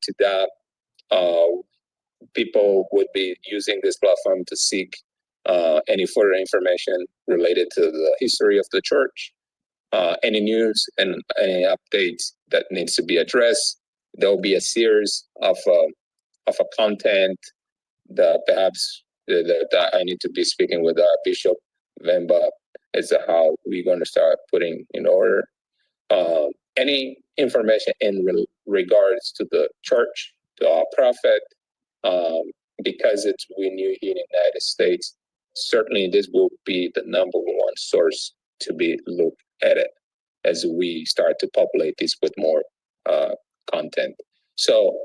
to that, people would be using this platform to seek any further information related to the history of the church, any news and any updates that needs to be addressed. There will be a series of a content that perhaps that I need to be speaking with Bishop Vemba as to how we're going to start putting in order. Any information in regards to the church, to our prophet, because we're new here in the United States, certainly this will be the number one source to be looked at it as we start to populate this with more content. So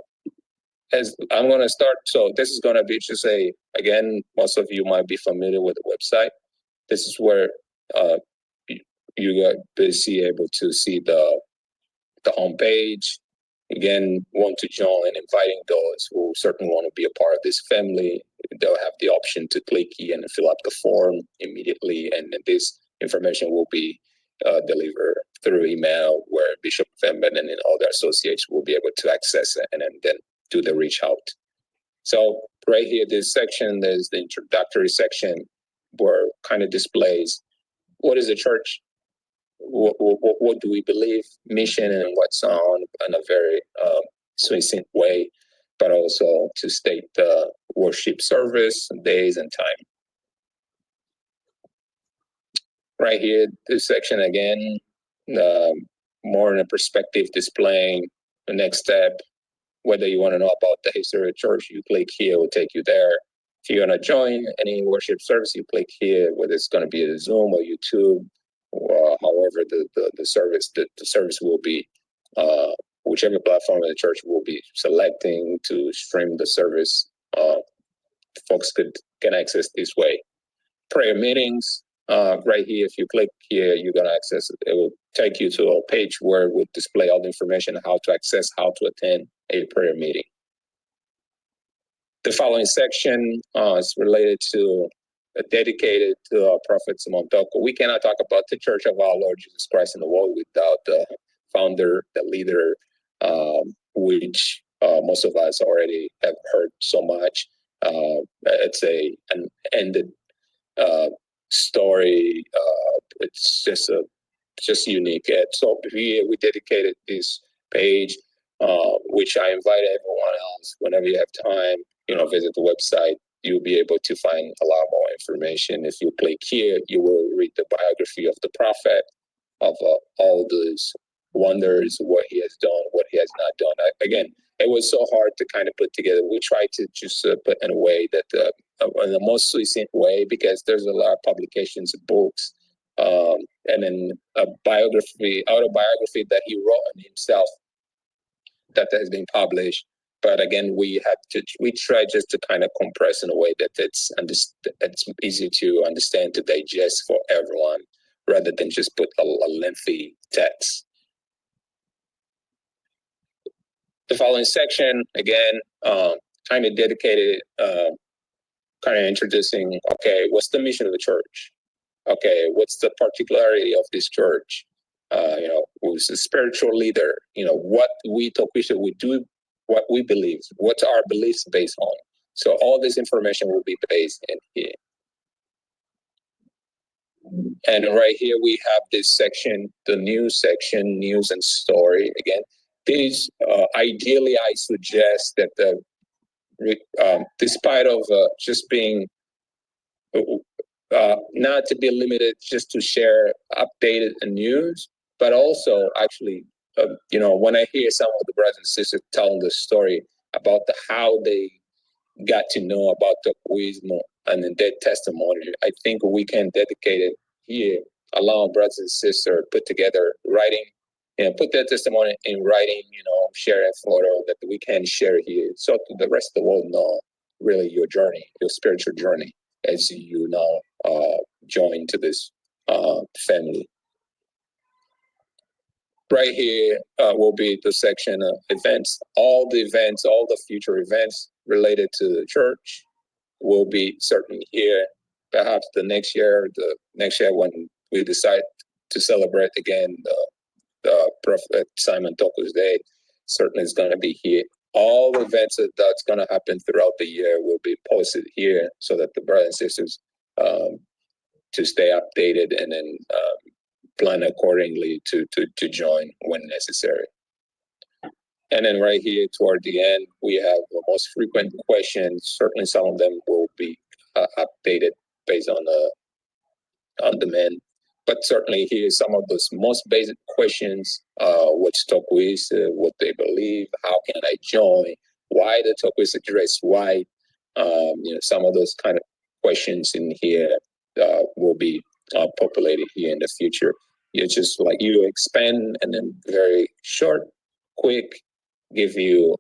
as I'm going to start, so this is going to be just again, most of you might be familiar with the website. This is where you got busy able to see the homepage. Again, want to join, inviting those who certainly want to be a part of this family. They'll have the option to click here and fill up the form immediately, and this information will be delivered through email, where Bishop Vemba and all the associates will be able to access it and then do the reach out. So right here, this section, there's the introductory section where kind of displays what is the church, what do we believe, mission, and what's on in a very succinct way, but also to state the worship service, days, and time. Right here, this section again, more in a perspective displaying the next step. Whether you want to know about the history of the church, you click here, it will take you there. If you're going to join any worship service, you click here, whether it's going to be a Zoom or YouTube, or however the service will be, whichever platform of the church will be selecting to stream the service, folks can access this way. Prayer meetings, right here, if you click here, you're going to access it. It will take you to a page where it will display all the information, how to access, how to attend a prayer meeting. The following section is related to dedicated to our prophet Simon Toko. We cannot talk about the Church of our Lord Jesus Christ in the world without the founder, the leader, which most of us already have heard so much. It's an ended story. It's just unique. And so here we dedicated this page, which I invite everyone else, whenever you have time, visit the website. You'll be able to find a lot more information. If you click here, you will read the biography of the prophet, of all these wonders, what he has done, what he has not done. Again, it was so hard to kind of put together. We tried to just put in a way that, in the most succinct way, because there's a lot of publications, books, and then a autobiography that he wrote on himself that has been published. But again, we try just to kind of compress in a way that it's easy to understand, to digest for everyone, rather than just put a lengthy text. The following section, again, kind of dedicated, kind of introducing, okay, what's the mission of the church? Okay, what's the particularity of this church? Who's the spiritual leader? What we Tocoista would do, what we believe, what's our beliefs based on. So all this information will be based in here. And right here we have this section, the news section, news and story. Again, these ideally I suggest that despite of just being not to be limited just to share updated news, but also actually, when I hear some of the brothers and sisters telling the story about how they got to know about the Tocoismo and their testimony, I think we can dedicate it here, allow brothers and sisters put together writing, put their testimony in writing, share a photo that we can share here, so the rest of the world know really your journey, your spiritual journey, as you now join to this family. Right here will be the section of events. All the future events related to the church will be certainly here. Perhaps the next year when we decide to celebrate again the Prophet Simon Toko's Day, certainly is going to be here. all events that's going to happen throughout the year will be posted here so that the brothers and sisters to stay updated and then plan accordingly to join when necessary. And then right here toward the end, we have the most frequent questions. Certainly some of them will be updated based on demand. But certainly here's some of those most basic questions. What's Tocoista, what they believe, how can I join, why the Tocoista dress white? Some of those kind of questions in here will be populated here in the future. It's just like you expand and then very short, quick, give you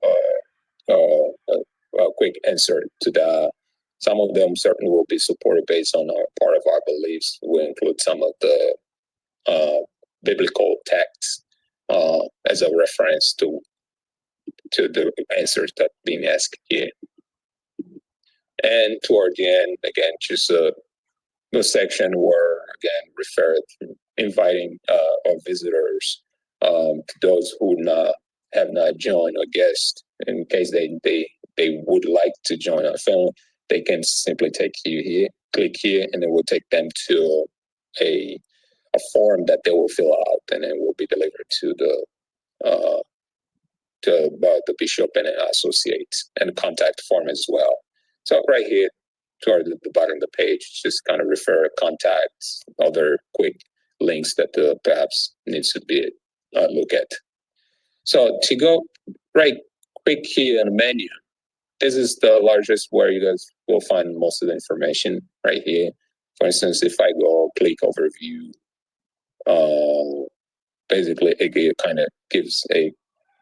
a quick answer to that. Some of them certainly will be supported based on part of our beliefs. We'll include some of the biblical texts as a reference to the answers that being asked here. And toward the end, again, just a section where, again, inviting our visitors, to those who have not joined or guest, in case they would like to join our family. They can simply click here, and it will take them to a form that they will fill out, and it will be delivered to the bishop and associates, and contact form as well. So right here, toward the bottom of the page, just kind of refer contacts, other quick links that perhaps needs to be looked at. So to go right quick here in the menu, this is the largest where you guys will find most of the information right here. For instance, if I go click overview, basically it kind of gives a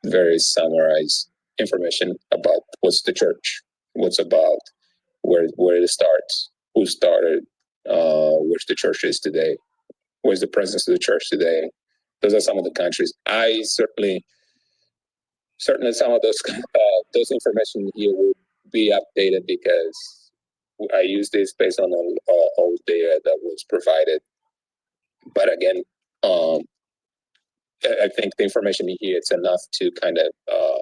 very summarized information about what's the church, what's about, where it starts, who started, where the church is today, where's the presence of the church today. Those are some of the countries. I certainly some of those information here will be updated because I use this based on old data that was provided. But again, I think the information here, it's enough to kind of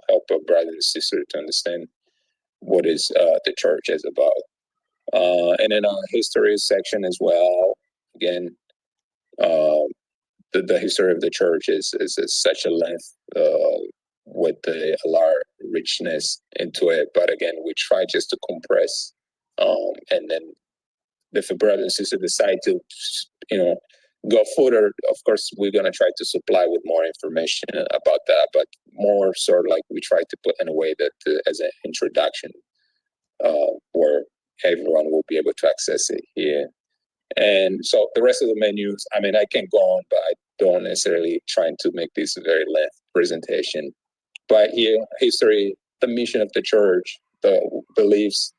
help a brother and sister to understand what is the church is about. And in our history section as well, again, the history of the church is such a length with a lot of richness into it. But again, we try just to compress. And then if a brother and sister decide to, go further, of course, we're going to try to supply with more information about that, but more sort of like we try to put in a way that as an introduction, where everyone will be able to access it here. And so the rest of the menus, I mean, I can go on, but I don't necessarily trying to make this a very lengthy presentation. But here, history, the mission of the church, the beliefs,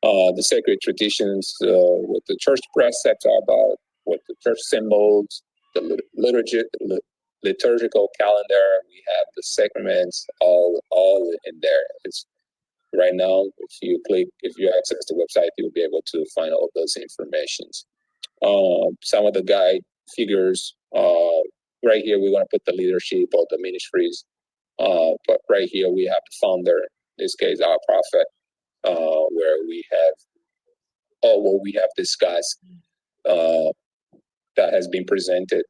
the sacred traditions, what the church precepts are about, what the church symbols, the liturgical calendar, we have the sacraments, all in there. It's right now, if you access the website, you'll be able to find all those informations. Some of the guide figures, right here, we're going to put the leadership of the ministries. But right here, we have the founder, in this case, our prophet, where we have all what we have discussed that has been presented.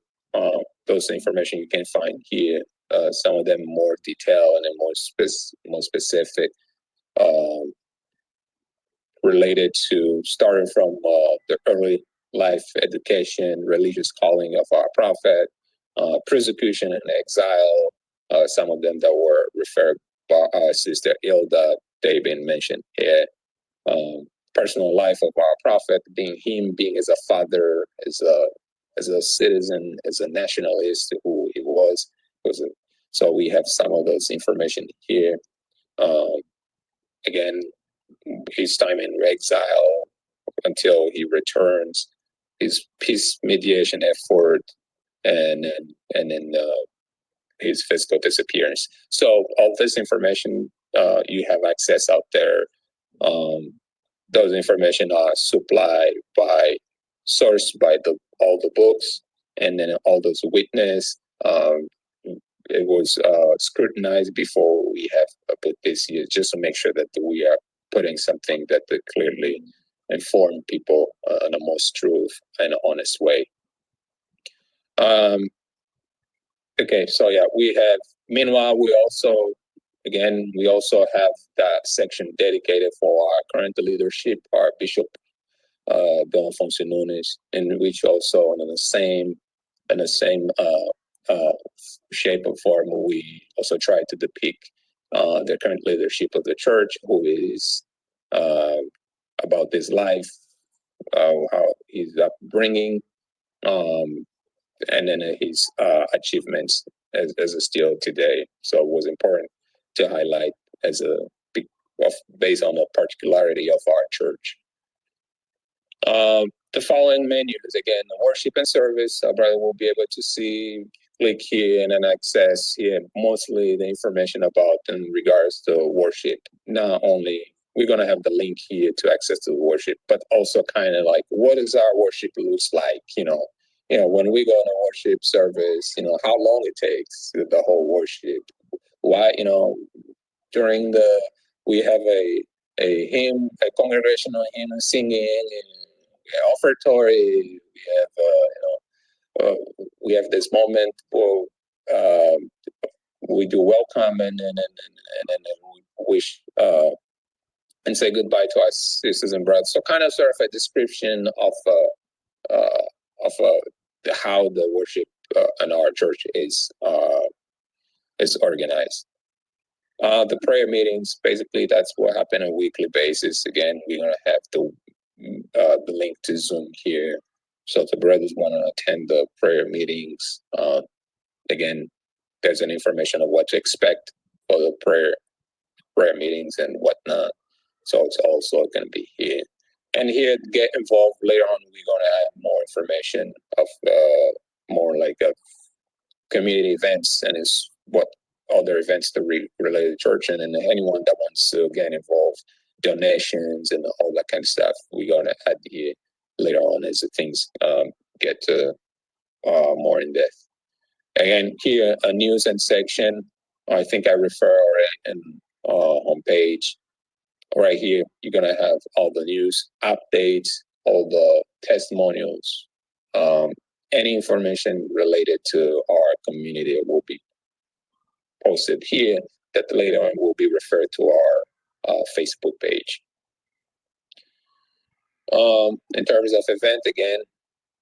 Those information you can find here. Some of them more detailed and then more specific, related to starting from the early life education, religious calling of our prophet, persecution and exile. Some of them that were referred by Sister Ilda, they've been mentioned here. Personal life of our prophet, being as a father, as a citizen, as a nationalist, who he was. So we have some of those information here. Again, his time in exile until he returns, his peace mediation effort, and then his physical disappearance. So all this information, you have access out there. Those information are supplied by sourced by all the books, and then all those witness, it was scrutinized before we have put this here, just to make sure that we are putting something that clearly inform people in a most truth and honest way. Okay, so yeah, we have, meanwhile, we also have that section dedicated for our current leadership, our Bishop Don Alfonso Nunes, in which also in the same shape and form, we also try to depict the current leadership of the church, who is about his life, how his upbringing, and then his achievements as a still today. So it was important to highlight as based on the particularity of our church. The following menus, again, worship and service, our brother will be able to see, click here and then access here mostly the information about in regards to worship. Not only we're going to have the link here to access to worship, but also kind of like, what does our worship looks like? When we go to worship service, how long it takes, the whole worship. Why, during we have a hymn, a congregational hymn singing, and offertory. We have this moment where we do welcome and then we wish and say goodbye to our sisters and brothers. So kind of sort of a description of how the worship in our church is organized. The prayer meetings, basically, that's what happen on a weekly basis. Again, we're gonna have the link to Zoom here. So if the brothers want to attend the prayer meetings, again, there's an information of what to expect for the prayer meetings and whatnot. So it's also going to be here. And here, get involved later on. We're going to have more information of more like community events and is what other events that relate to church, and then anyone that wants to get involved, donations and all that kind of stuff. We're going to add here later on as the things get to more in depth. Again, here a news and section. I think I refer in homepage. Right here, you're gonna have all the news updates, all the testimonials, any information related to our community will be posted here. That later on will be referred to our Facebook page. In terms of event, again,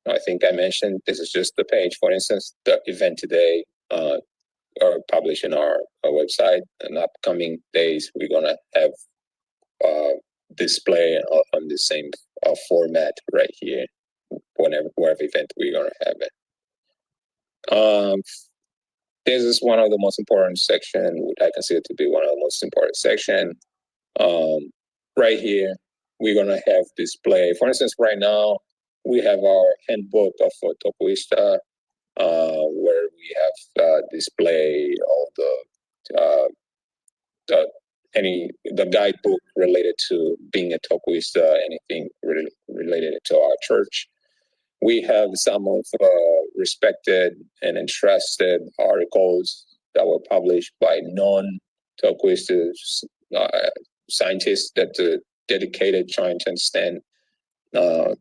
I think I mentioned this is just the page. For instance, the event today are published in our website. In upcoming days, we're gonna have display on the same format right here. Whatever event we're gonna have it. This is one of the most important section. I consider to be one of the most important section. Right here, we're gonna have display. For instance, right now we have our handbook of Tocoista, where we have display all the guidebook related to being a Tocoista, anything related to our church. We have some of respected and entrusted articles that were published by non-Tocoista scientists that are dedicated trying to understand the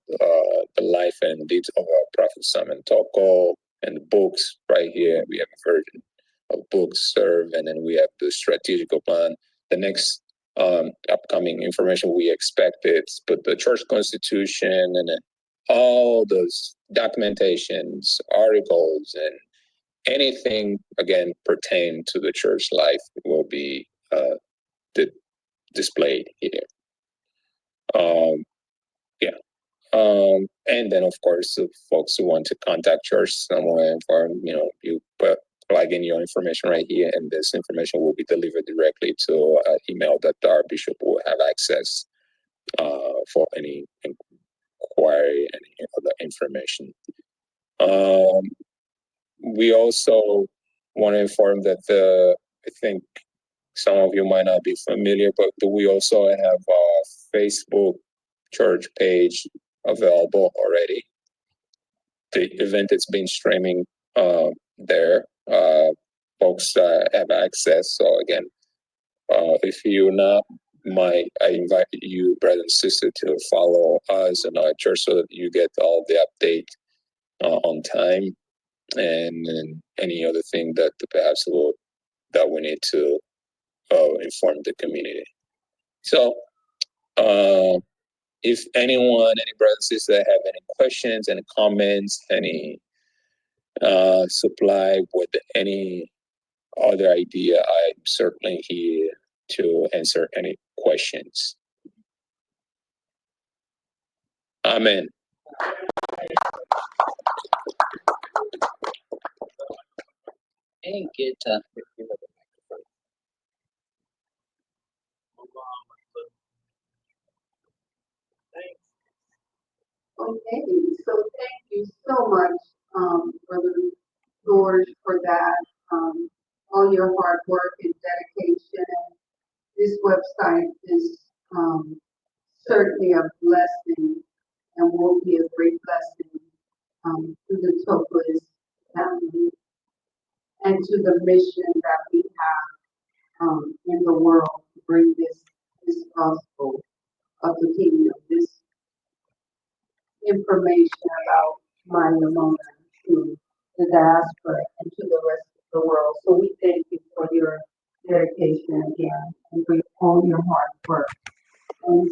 life and deeds of our Prophet Simon Toko, and the books right here. We have a version of books served, and then we have the strategical plan. The next upcoming information we expect is but the church constitution and then all those documentations, articles, and anything again pertain to the church life will be displayed here. And then of course, if folks who want to contact church somewhere, you plug in your information right here, and this information will be delivered directly to an email that our bishop will have access for any inquiry, any other information. We also want to inform that I think some of you might not be familiar, but we also have a Facebook church page available already. The event is being streaming there. folks have access. So again, if you're not, I invite you, brother and sister, to follow us and our church so that you get all the update on time, and any other thing that perhaps that we need to inform the community. So if anyone, any brothers and sisters that have any questions, any comments, any supply with any other idea, I'm certainly here to answer any questions. Amen. Hey, get Okay, so thank you so much, Brother George, for that, all your hard work and dedication. This website is, certainly a blessing and will be a great blessing, to the Tocoist family and to the mission that we have, in the world to bring this gospel of the kingdom, this information about my Ramona to the diaspora and to the rest of the world. So we thank you for your dedication again and for all your hard work. And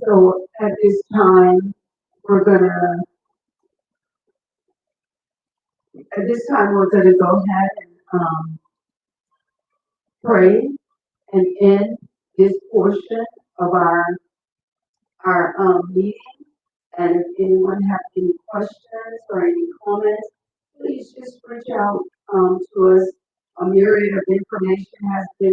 so, at this time, we're gonna go ahead and pray and end this portion of our meeting. And if anyone has any questions or any comments, please just reach out to us. A myriad of information has been